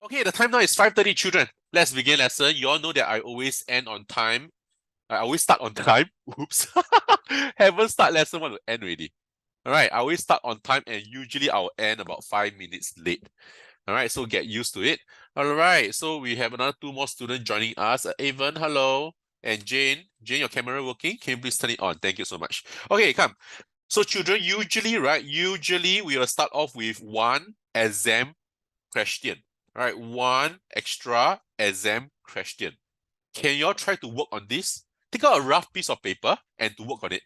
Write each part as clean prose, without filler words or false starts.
Okay, the time now is 5:30, children. Let's begin lesson. You all know that I always end on time. I always start on time. Oops. Haven't start lesson, want to end already. All right, I always start on time and usually I'll end about 5 minutes late. All right, so get used to it. All right, so we have another two more students joining us. Avon, hello. And Jane. Jane, your camera working? Can you please turn it on? Thank you so much. Okay, come. So children, usually we will start off with one exam question. All right, one extra exam question. Can you all try to work on this? Take out a rough piece of paper and to work on it.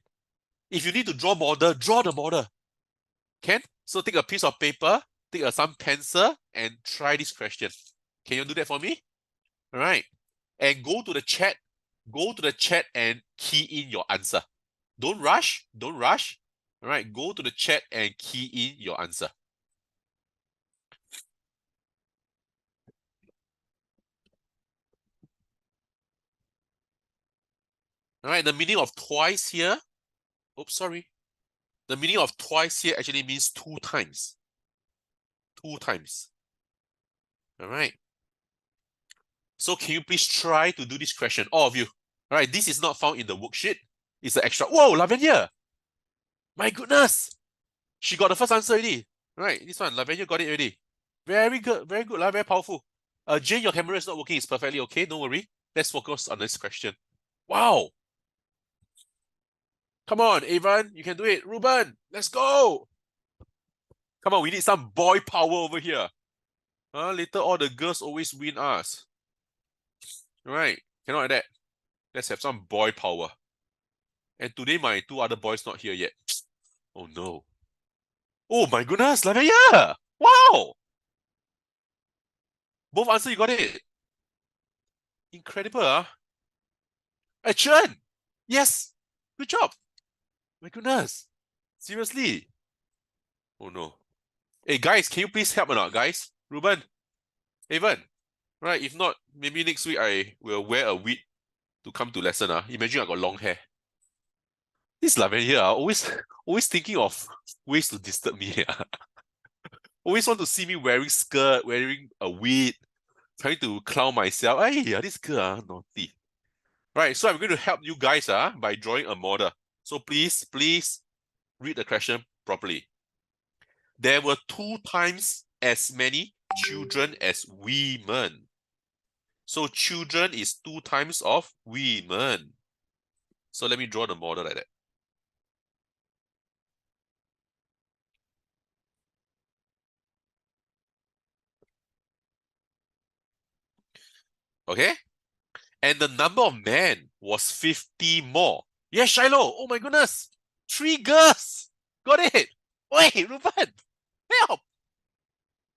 If you need to draw model, draw the model. Can? So take a piece of paper, take some pencil, and try this question. Can you do that for me? All right. And go to the chat. Go to the chat and key in your answer. Don't rush. Don't rush. All right. Go to the chat and key in your answer. All right. The meaning of twice here. Oops, sorry. The meaning of twice here actually means two times. Two times. All right. So can you please try to do this question, all of you? All right, this is not found in the worksheet. It's an extra. Whoa, Lavanya! My goodness! She got the first answer already. All right, this one, Lavanya got it already. Very good, very powerful. Jane, your camera is not working. It's perfectly okay. Don't worry. Let's focus on this question. Wow! Come on, Avon, you can do it. Ruben, let's go! Come on, we need some boy power over here. Later all the girls always win us. All right, cannot like that. Let's have some boy power. And today my two other boys not here yet. Oh no. Oh my goodness, Lavanya! Wow! Both answer you got it. Incredible, huh? Hey, Chen! Yes! Good job! My goodness. Seriously. Oh no. Hey guys, can you please help or not, guys? Ruben, Evan. Right, if not, maybe next week I will wear a wig to come to lesson. Imagine I got long hair. This Lavanya always thinking of ways to disturb me. Always want to see me wearing skirt, wearing a wig, trying to clown myself. Hey, this girl naughty. Right, so I'm going to help you guys by drawing a model. So please read the question properly. There were 2 times as many children as women. So children is 2 times of women. So let me draw the model like that. Okay? And the number of men was 50 more. Yes, Shiloh. Oh my goodness. 3 girls. Got it. Wait, Ruben. Help.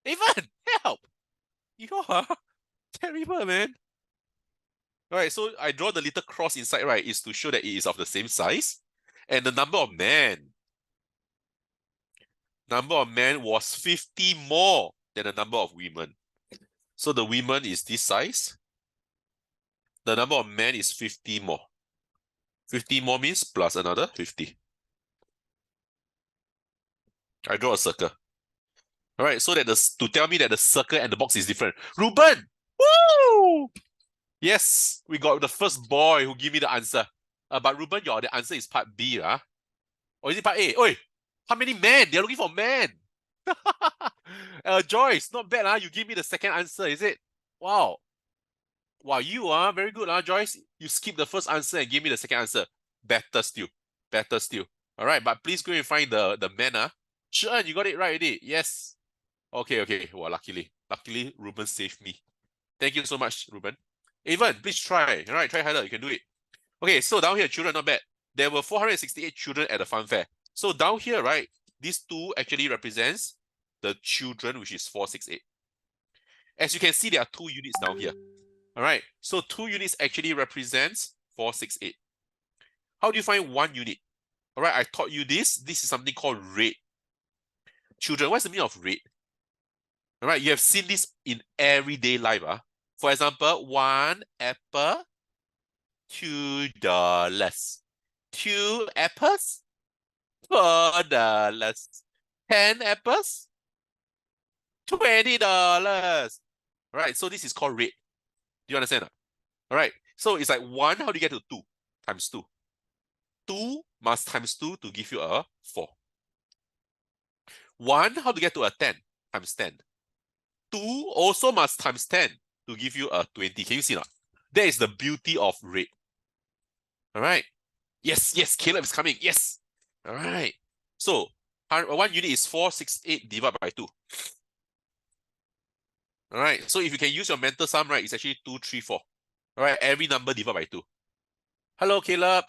Evan, help. You are terrible, man. All right, so I draw the little cross inside, right, is to show that it is of the same size. And the number of men was 50 more than the number of women. So the women is this size. The number of men is 50 more. 50 more means plus another 50. I draw a circle. All right, so that to tell me that the circle and the box is different. Ruben! Woo! Yes, we got the first boy who gave me the answer. But Ruben, the answer is part B, or is it part A? Oi, how many men? They're looking for men. Joyce, not bad, You give me the second answer, is it? Wow. Wow, you are very good, Joyce. You skipped the first answer and gave me the second answer. Better still. Better still. All right, but please go and find the men, Sure, you got it right already. Yes. Okay. Well, luckily, Ruben saved me. Thank you so much, Ruben. Evan, please try. All right, try harder. You can do it. Okay, so down here, children, not bad. There were 468 children at the fun fair. So down here, right, these 2 actually represents the children, which is 468. As you can see, there are 2 units down here. All right, so 2 units actually represents 468. How do you find 1 unit? All right, I taught you this. This is something called rate. Children, what's the meaning of rate? All right, you have seen this in everyday life. For example, 1 apple, $2. 2 apples, $4. 10 apples, $20. All right, so this is called rate. Do you understand? All right, so it's like 1, how do you get to 2? Times 2. 2 must times 2 to give you a 4. 1, how to get to a 10? Times 10. 2 also must times 10 to give you a 20. Can you see that? That is the beauty of rate. All right. Yes, yes, Caleb is coming. Yes. All right. So 1 unit is 468 divided by 2. All right. So if you can use your mental sum, right, it's actually 234. All right. Every number divided by 2. Hello, Caleb.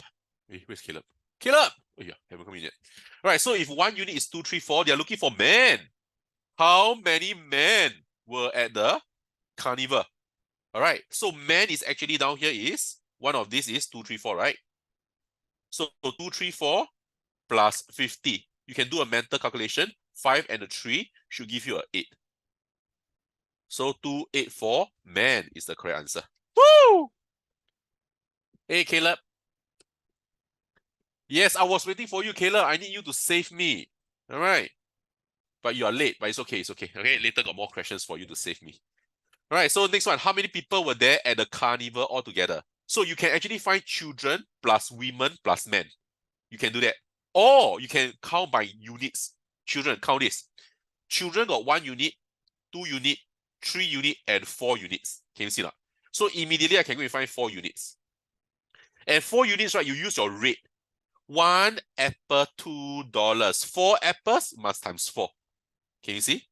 Hey, where's Caleb? Caleb! Oh, yeah, haven't come in yet. All right. So if 1 unit is 234, they're looking for men. How many men were at the carnival? All right. So men is actually down here is, one of these is 234, right? So 234 plus 50. You can do a mental calculation. 5 and a 3 should give you a 8. So 284 men is the correct answer. Woo! Hey, Caleb. Yes, I was waiting for you, Caleb. I need you to save me. All right. But you are late, but it's okay. It's okay. Okay, later got more questions for you to save me. All right, so next one. How many people were there at the carnival altogether? So you can actually find children plus women plus men. You can do that. Or you can count by units. Children, count this. Children got 1 unit, 2 unit, 3 unit, and 4 units. Can you see that? So immediately I can go and find 4 units. And 4 units, right, you use your rate. 1 apple, $2. 4 apples must times 4. Can you see?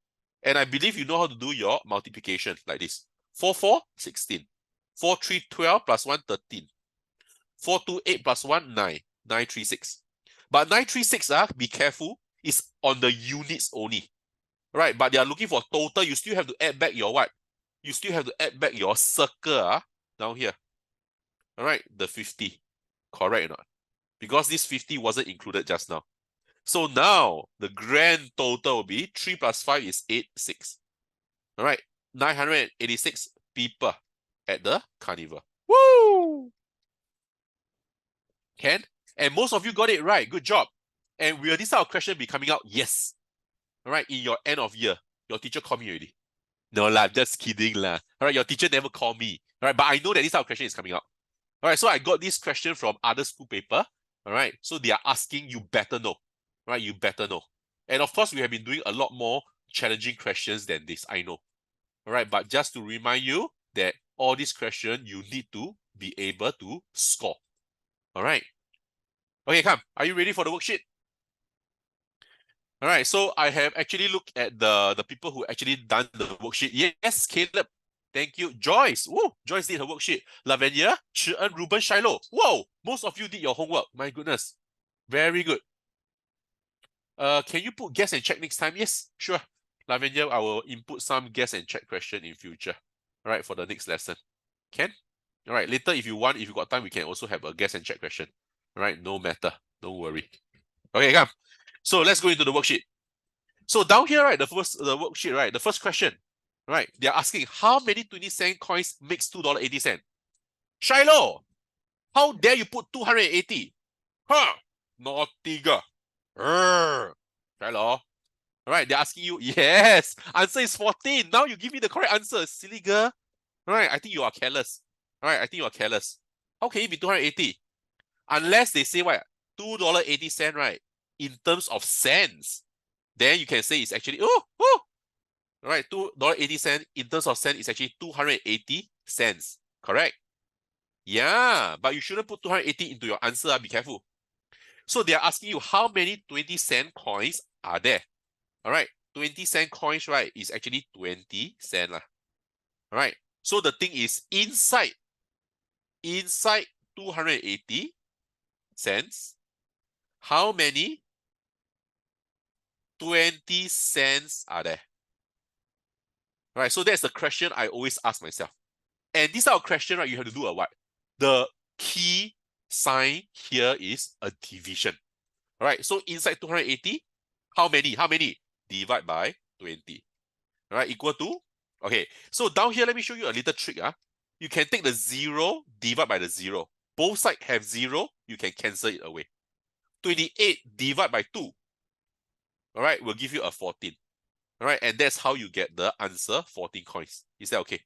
And I believe you know how to do your multiplication like this. 4, 4, 16. 4, 3, 12 plus 1, 13. 4, 2, 8 plus 1, 9. 9, 3, 6. But 9, 3, 6, be careful, is on the units only. Right, but they are looking for total. You still have to add back your what? You still have to add back your circle down here. All right, the 50. Correct or not? Because this 50 wasn't included just now. So now the grand total will be 3 plus 5 is 8, 6. All right, 986 people at the carnival. Woo! Can? And most of you got it right. Good job. And will this type of question be coming out? Yes. All right, in your end of year, your teacher called me already. No lah, just kidding lah. All right, your teacher never called me. All right, but I know that this type of question is coming out. All right, so I got this question from other school paper. All right, so they are asking, you better know. All right, you better know. And of course, we have been doing a lot more challenging questions than this, I know. All right, but just to remind you that all these questions, you need to be able to score. All right. Okay, come. Are you ready for the worksheet? All right, so I have actually looked at the people who actually done the worksheet. Yes, Caleb. Thank you. Joyce. Whoa, Joyce did her worksheet. Lavenia, Chi-En, Ruben, Shiloh. Whoa, most of you did your homework. My goodness. Very good. Can you put guess and check next time? Yes, sure. Lavenia, I will input some guess and check question in future. All right, for the next lesson. Can? All right, later if you want, if you got time, we can also have a guess and check question. All right, no matter. Don't worry. Okay, come. So let's go into the worksheet. So down here, right, the worksheet, right, the first question, right, they're asking how many 20-cent coins makes $2.80? Shiloh, how dare you put 280? Huh? Naughty girl. Shiloh. All right, they're asking you, yes, answer is 14. Now you give me the correct answer, silly girl. All right, I think you are careless. All right, I think you are careless. How can it be 280? Unless they say what? $2.80, right? In terms of cents. Then you can say it's actually, all right, $2.80 in terms of cents is actually 280 cents, correct? Yeah, but you shouldn't put 280 into your answer, be careful. So they are asking you how many 20-cent coins are there? All right, 20-cent coins, right, is actually 20 cents. All right, so the thing is inside 280 cents, how many 20 cents are there? All right, so that's the question I always ask myself. And this type of question, right, you have to do a what? The key sign here is a division. All right, so inside 280, how many? Divide by 20. All right, equal to? Okay, so down here, let me show you a little trick. You can take the 0, divide by the 0. Both sides have 0, you can cancel it away. 28 divide by 2. All right, will give you a 14. All right, and that's how you get the answer 14 coins. Is that okay?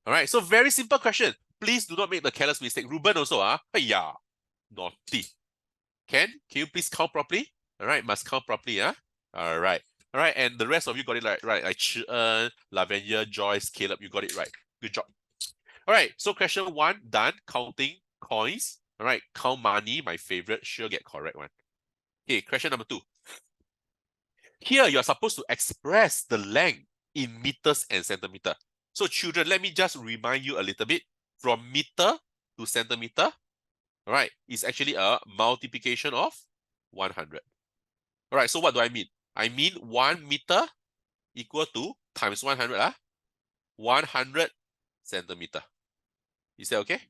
All right, so very simple question. Please do not make the careless mistake. Ruben also, yeah, naughty. Can you please count properly? All right, must count properly, All right. All right, and the rest of you got it right. Like Chi-En, Lavanya, Joyce, Caleb, you got it right. Good job. All right, so question 1, done. Counting coins. All right, count money, my favorite. Sure get correct one. Okay, question number 2. Here, you're supposed to express the length in meters and centimeter. So children, let me just remind you a little bit. From meter to centimeter, all right, it's actually a multiplication of 100. All right, so what do I mean? I mean 1 meter equal to times 100, 100 centimeter. Is that okay?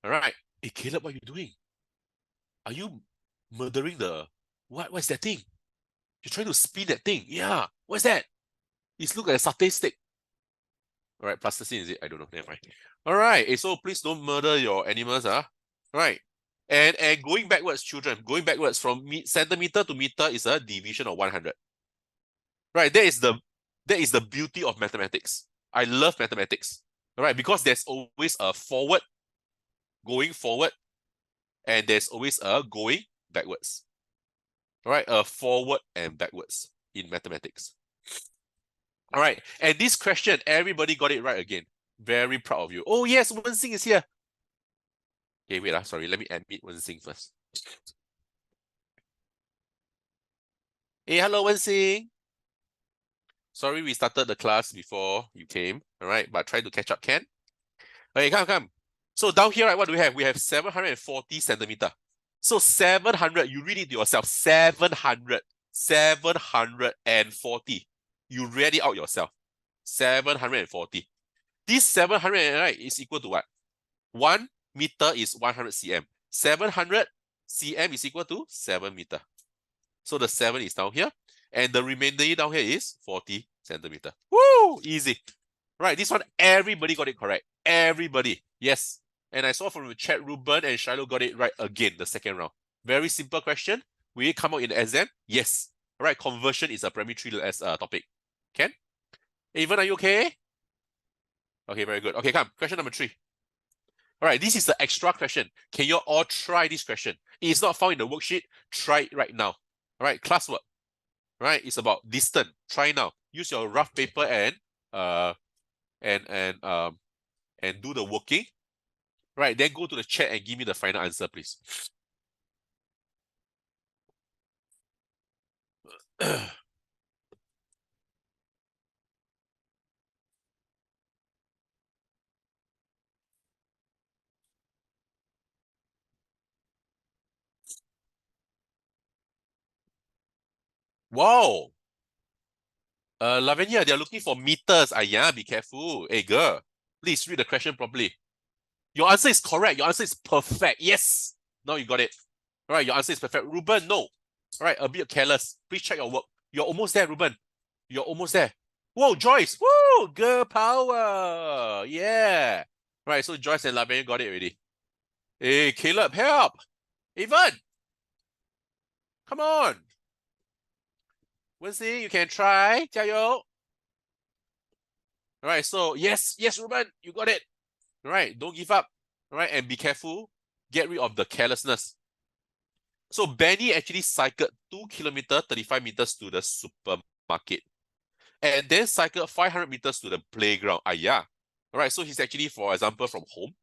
All right. Hey, Caleb, what are you doing? Are you murdering the... What's that thing? You're trying to spin that thing. Yeah. What's that? It looks like a satay stick. All right, plasticine, is it? I don't know. Never mind. All right. So please don't murder your animals, All right. And going backwards, children, going backwards from centimeter to meter is a division of 100. Right. That is the beauty of mathematics. I love mathematics. All right, because there's always a going forward, and there's always a going backwards. All right, a forward and backwards in mathematics. All right, and this question, everybody got it right again. Very proud of you. Oh yes, Wen-Xing is here. Okay, wait, sorry, let me admit Wen-Xing first. Hey, hello Wen-Xing. Sorry, we started the class before you came. All right, but try to catch up, can? Okay, come. So down here, right, what do we have? We have 740 centimeter. So 700, you read it to yourself. 740. You read it out yourself. 740. This 700, right, is equal to what? 1 meter is 100 cm. 700 cm is equal to 7 meter. So the 7 is down here. And the remainder down here is 40 centimeter. Woo! Easy. Right, this one, everybody got it correct. Everybody. Yes. And I saw from the chat, Ruben and Shiloh got it right again, the second round. Very simple question. Will it come out in the exam? Yes. All right, conversion is a primary 3 as topic. Can? Evan, are you okay? Okay, very good. Okay, come. Question number 3. All right, this is the extra question. Can you all try this question? It is not found in the worksheet. Try it right now. All right, classwork. All right, it's about distance. Try now. Use your rough paper and do the working. Right, then go to the chat and give me the final answer, please. Wow. Lavanya, they're looking for meters. Yeah, be careful. Hey, girl, please read the question properly. Your answer is correct. Your answer is perfect. Yes. Now you got it. All right, your answer is perfect. Ruben, no. All right, a bit careless. Please check your work. You're almost there, Ruben. You're almost there. Whoa, Joyce. Woo, girl power. Yeah. All right, so Joyce and Lavanya got it already. Hey, Caleb, help. Evan. Come on. Wen-Xing, you can try. 加油. All right, so yes, Ruben, you got it. All right, don't give up. All right, and be careful. Get rid of the carelessness. So Benny actually cycled 2 kilometers, 35 meters to the supermarket. And then cycled 500 meters to the playground. Yeah. All right, so he's actually, for example, from home.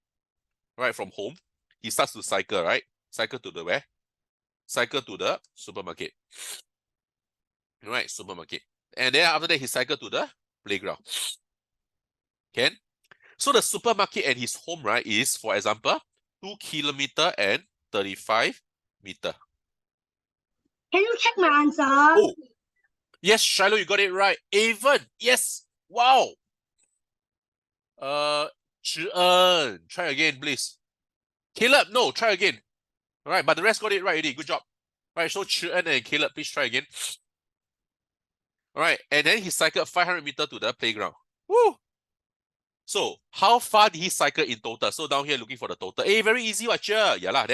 All right, from home, he starts to cycle, right? Cycle to the where? Cycle to the supermarket. All right, supermarket. And then after that, he cycled to the playground. Can? So the supermarket and his home, right, is, for example, 2 kilometers and 35 meters. Can you check my answer? Oh, yes, Shiloh, you got it right. Evan, yes. Wow. Chi-En, try again, please. Caleb, no, try again. All right, but the rest got it right already. Good job. All right, so Chi-En and Caleb, please try again. All right, and then he cycled 500 meters to the playground. Woo! So, how far did he cycle in total? So down here, looking for the total. Very easy, watcher. Yeah lah.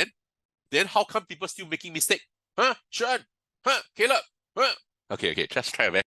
Then how come people still making mistake? Huh? Chi-En, Caleb. Okay, let's try a